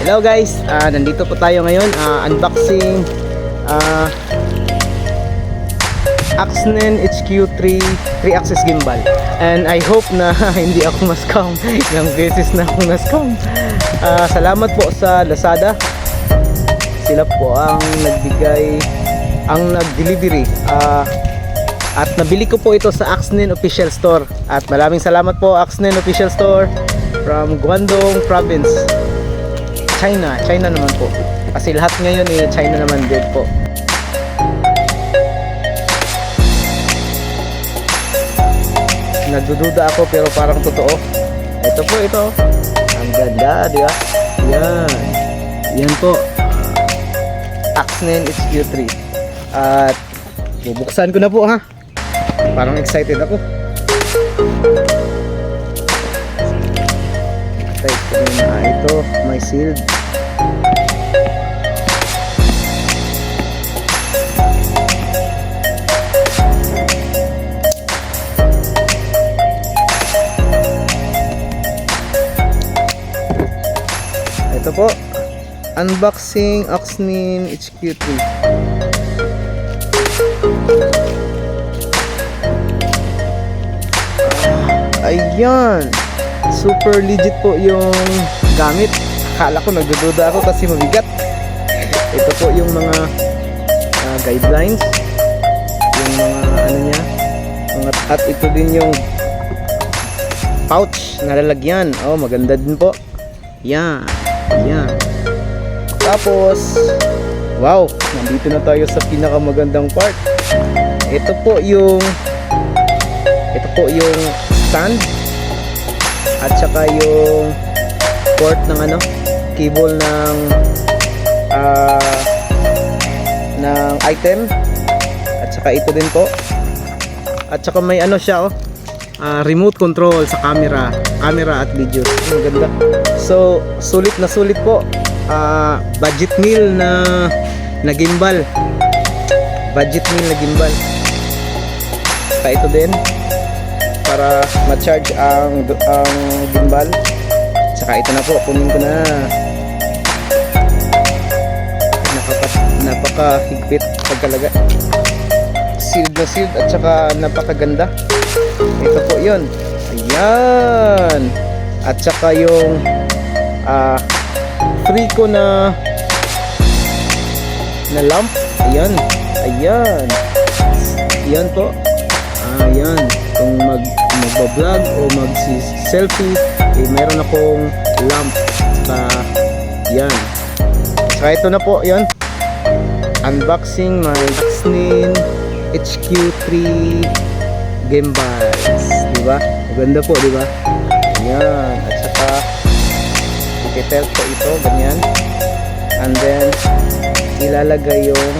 Hello guys, nandito po tayo ngayon unboxing Axnen HQ3 3-axis gimbal. And I hope na hindi ako ma-scam. Ilang beses na ako na-scam. Salamat po sa Lazada. Sila po ang nagbigay, ang nag-delivery. At nabili ko po ito sa Axnen Official Store. At maraming salamat po Axnen Official Store from Guangdong Province, China naman po. Kasi lahat ngayon China naman din po. Nagdududa ako pero parang totoo. Ito po ito. Ang ganda, di ba? Yan po. Axnen HQ3. At bubuksan ko na po ha. Parang excited ako. Ito, may sealed. Ito po, unboxing Axnen HQ3. Ayan, super legit po yung gamit. Akala ko nagdududa ako kasi mabigat. Ito po yung mga guidelines, yung mga ano niya, at ito din yung pouch na lalagyan. Oh, maganda din po. Yan. Tapos, wow, nandito na tayo sa pinakamagandang part. Ito po yung stand at saka yung port ng cable ng item, at saka ito din po, at saka may siya remote control sa camera at video. Ang ganda. So sulit po. Budget meal na gimbal. Saka ito din para ma-charge ang gimbal. Saka ito na po, kunin ko na. Napakahigpit pagkalaga. Sealed at saka napakaganda. Ito po yun. Ayan. At saka yung free ko na lamp. Ayan po. Ayan. Kung magbablog o mag-selfie, meron akong lamp. Yan. Saka ito na po, yan. Unboxing my Axnen HQ3 gimbals. Diba? Maganda po, diba? Ayan. At saka i-tilt po ito, ganyan. And then ilalagay yung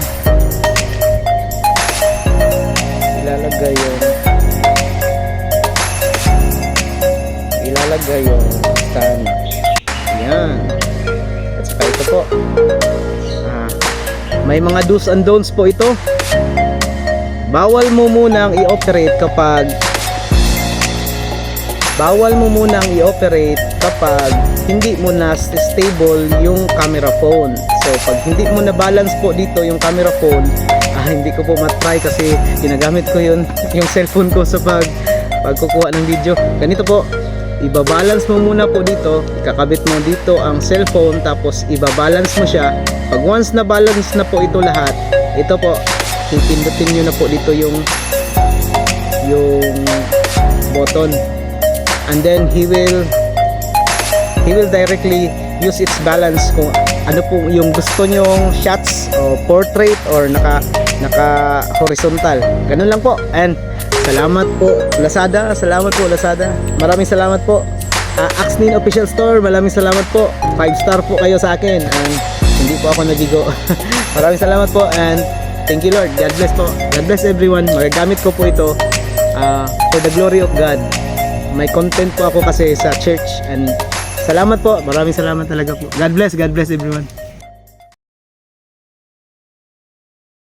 stand. Ayan. At saka ito po, may mga do's and don'ts po ito. Bawal mo munang i-operate kapag hindi mo na stable yung camera phone. So pag hindi mo na balance po dito yung camera phone, hindi ko po matry kasi ginagamit ko yung cellphone ko sa pagkukuha ng video. Ganito po, ibabalance mo muna po dito, ikakabit mo dito ang cellphone, tapos ibabalance mo siya. Pag once na balance na po ito lahat, ito po, pipindutin nyo na po dito yung button, and then he will directly use its balance kung ano po yung gusto nyong shots, o portrait or naka horizontal. Ganun lang po. And salamat po Lazada. Maraming salamat po. Axnen Official Store, maraming salamat po. 5-star po kayo sa akin, and hindi po ako nagigo. Maraming salamat po, and thank you Lord. God bless po. God bless everyone. Magagamit ko po ito for the glory of God. May content po ako kasi sa church, and salamat po. Maraming salamat talaga po. God bless everyone.